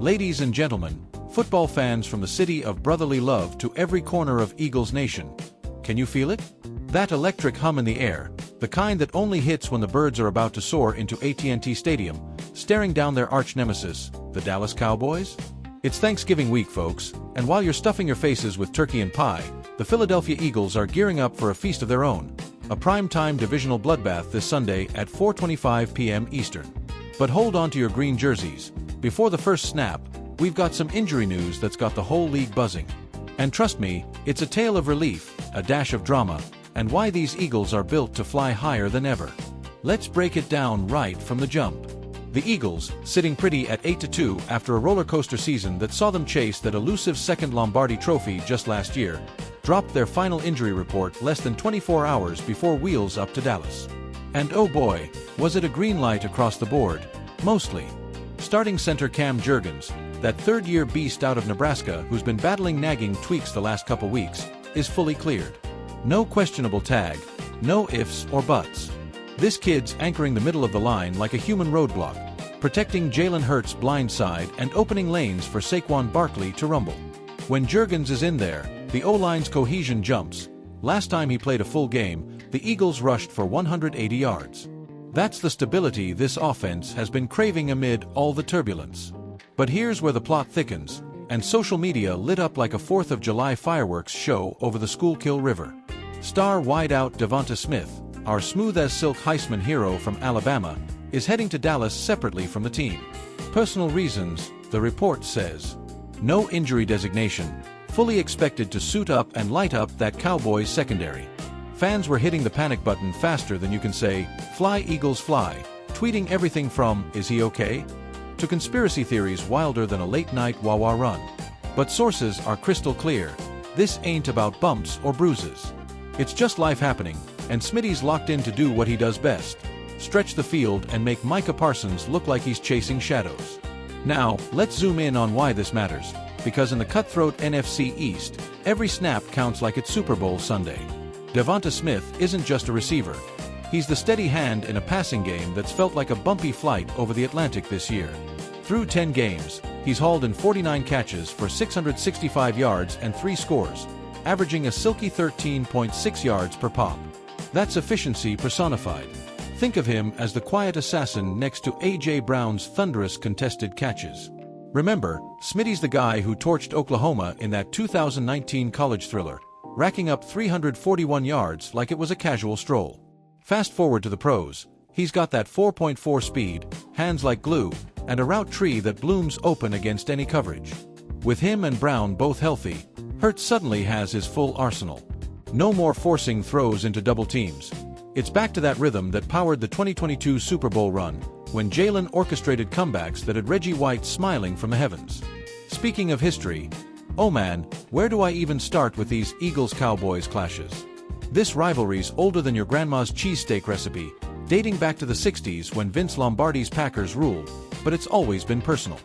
Ladies and gentlemen, football fans from the city of brotherly love to every corner of Eagles Nation. Can you feel it? That electric hum in the air, the kind that only hits when the birds are about to soar into AT&T Stadium, staring down their arch-nemesis, the Dallas Cowboys? It's Thanksgiving week, folks, and while you're stuffing your faces with turkey and pie, the Philadelphia Eagles are gearing up for a feast of their own, a prime-time divisional bloodbath this Sunday at 4:25 p.m. Eastern. But hold on to your green jerseys. Before the first snap, we've got some injury news that's got the whole league buzzing. And trust me, it's a tale of relief, a dash of drama, and why these Eagles are built to fly higher than ever. Let's break it down right from the jump. The Eagles, sitting pretty at 8-2 after a roller coaster season that saw them chase that elusive second Lombardi trophy just last year, dropped their final injury report less than 24 hours before wheels up to Dallas. And oh boy, was it a green light across the board, mostly. Starting center Cam Jurgens, that third-year beast out of Nebraska who's been battling nagging tweaks the last couple weeks, is fully cleared. No questionable tag, no ifs or buts. This kid's anchoring the middle of the line like a human roadblock, protecting Jalen Hurts' blind side and opening lanes for Saquon Barkley to rumble. When Jurgens is in there, the O-line's cohesion jumps. Last time he played a full game, the Eagles rushed for 180 yards. That's the stability this offense has been craving amid all the turbulence. But here's where the plot thickens, and social media lit up like a 4th of July fireworks show over the Schuylkill River. Star wideout Devonta Smith, our smooth-as-silk Heisman hero from Alabama, is heading to Dallas separately from the team. Personal reasons, the report says. No injury designation, fully expected to suit up and light up that Cowboys secondary. Fans were hitting the panic button faster than you can say, "Fly Eagles fly," tweeting everything from, "Is he okay?" to conspiracy theories wilder than a late-night Wawa run. But sources are crystal clear. This ain't about bumps or bruises. It's just life happening, and Smitty's locked in to do what he does best, stretch the field and make Micah Parsons look like he's chasing shadows. Now, let's zoom in on why this matters, because in the cutthroat NFC East, every snap counts like it's Super Bowl Sunday. Devonta Smith isn't just a receiver. He's the steady hand in a passing game that's felt like a bumpy flight over the Atlantic this year. Through 10 games, he's hauled in 49 catches for 665 yards and 3 scores, averaging a silky 13.6 yards per pop. That's efficiency personified. Think of him as the quiet assassin next to A.J. Brown's thunderous contested catches. Remember, Smitty's the guy who torched Oklahoma in that 2019 college thriller, racking up 341 yards like it was a casual stroll. Fast forward to the pros, he's got that 4.4 speed, hands like glue, and a route tree that blooms open against any coverage. With him and Brown both healthy, Hurts suddenly has his full arsenal. No more forcing throws into double teams. It's back to that rhythm that powered the 2022 Super Bowl run, when Jalen orchestrated comebacks that had Reggie White smiling from the heavens. Speaking of history, oh man, where do I even start with these Eagles-Cowboys clashes? This rivalry's older than your grandma's cheesesteak recipe, dating back to the 60s when Vince Lombardi's Packers ruled, but it's always been personal.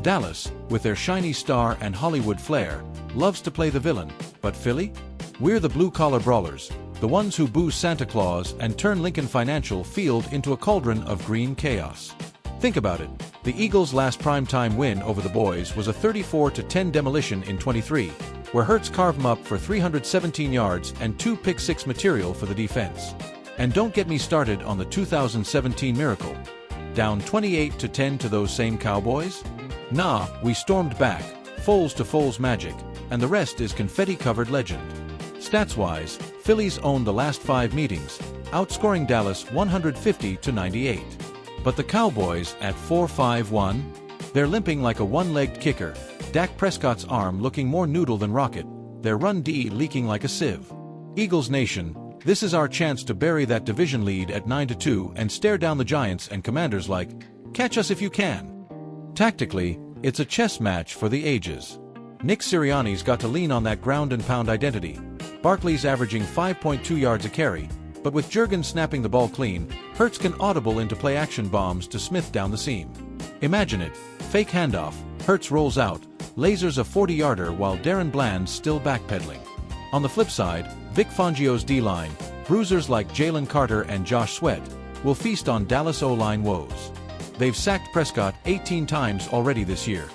Dallas, with their shiny star and Hollywood flair, loves to play the villain, but Philly? We're the blue-collar brawlers, the ones who boo Santa Claus and turn Lincoln Financial Field into a cauldron of green chaos. Think about it. The Eagles' last primetime win over the boys was a 34-10 demolition in 23, where Hurts carved them up for 317 yards and 2 pick-six material for the defense. And don't get me started on the 2017 miracle. Down 28-10 to those same Cowboys? Nah, we stormed back, Foles to Foles magic, and the rest is confetti-covered legend. Stats-wise, Phillies owned the last 5 meetings, outscoring Dallas 150-98. But the Cowboys at 4-5-1? They're limping like a one-legged kicker, Dak Prescott's arm looking more noodle than rocket, their run D leaking like a sieve. Eagles Nation, this is our chance to bury that division lead at 9-2 and stare down the Giants and Commanders like, catch us if you can. Tactically, it's a chess match for the ages. Nick Sirianni's got to lean on that ground-and-pound identity. Barkley's averaging 5.2 yards a carry, but with Jurgens snapping the ball clean, Hurts can audible into play-action bombs to Smith down the seam. Imagine it, fake handoff, Hurts rolls out, lasers a 40-yarder while Darren Bland's still backpedaling. On the flip side, Vic Fangio's D-line, bruisers like Jalen Carter and Josh Sweat, will feast on Dallas O-line woes. They've sacked Prescott 18 times already this year.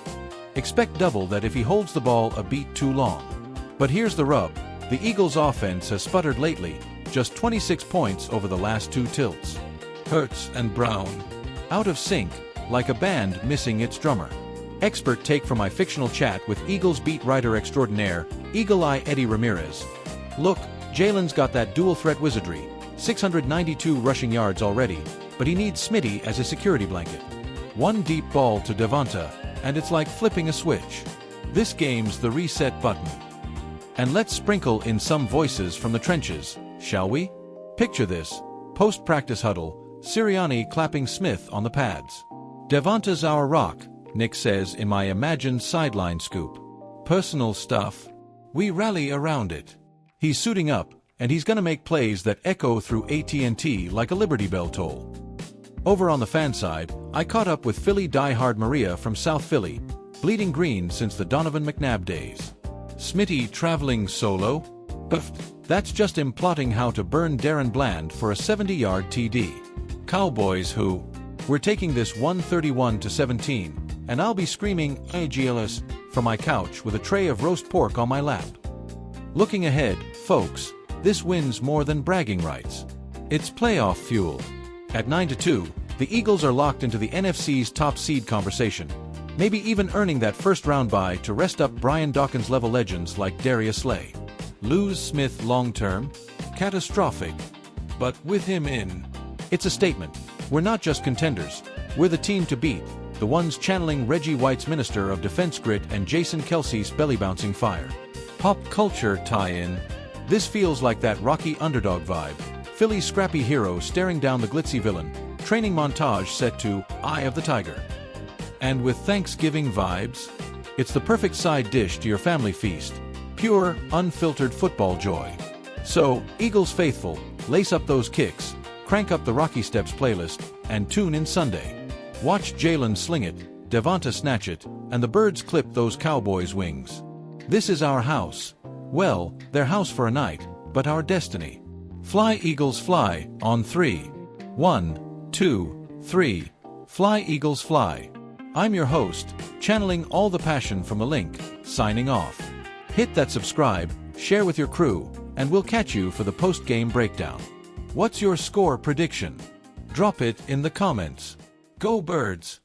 Expect double that if he holds the ball a beat too long. But here's the rub. The Eagles' offense has sputtered lately, just 26 points over the last 2 tilts. Hurts and Brown. Out of sync, like a band missing its drummer. Expert take from my fictional chat with Eagles beat writer extraordinaire, Eagle Eye Eddie Ramirez. Look, Jalen's got that dual threat wizardry, 692 rushing yards already, but he needs Smitty as a security blanket. One deep ball to Devonta, and it's like flipping a switch. This game's the reset button. And let's sprinkle in some voices from the trenches, shall we? Picture this, post-practice huddle, Sirianni clapping Smith on the pads. Devonta's our rock, Nick says in my imagined sideline scoop. Personal stuff. We rally around it. He's suiting up, and he's gonna make plays that echo through AT&T like a Liberty Bell toll. Over on the fan side, I caught up with Philly diehard Maria from South Philly, bleeding green since the Donovan McNabb days. Smitty traveling solo? That's just him plotting how to burn Darren Bland for a 70-yard TD. Cowboys who? We're taking this 131-17, and I'll be screaming "AGLS" from my couch with a tray of roast pork on my lap. Looking ahead, folks, this win's more than bragging rights. It's playoff fuel. At 9-2, the Eagles are locked into the NFC's top seed conversation, maybe even earning that first-round bye to rest up Brian Dawkins-level legends like Darius Slay. Lose Smith long-term? Catastrophic. But with him in, it's a statement. We're not just contenders. We're the team to beat, the ones channeling Reggie White's Minister of Defense grit and Jason Kelsey's belly-bouncing fire. Pop culture tie-in. This feels like that Rocky underdog vibe. Philly's scrappy hero staring down the glitzy villain. Training montage set to Eye of the Tiger. And with Thanksgiving vibes, it's the perfect side dish to your family feast. Pure, unfiltered football joy. So, Eagles faithful, lace up those kicks, crank up the Rocky Steps playlist, and tune in Sunday. Watch Jalen sling it, Devonta snatch it, and the birds clip those Cowboys' wings. This is our house. Well, their house for a night, but our destiny. Fly Eagles fly, on 3. 1, 2, 3. Fly Eagles fly. I'm your host, channeling all the passion from the link, signing off. Hit that subscribe, share with your crew, and we'll catch you for the post-game breakdown. What's your score prediction? Drop it in the comments. Go Birds!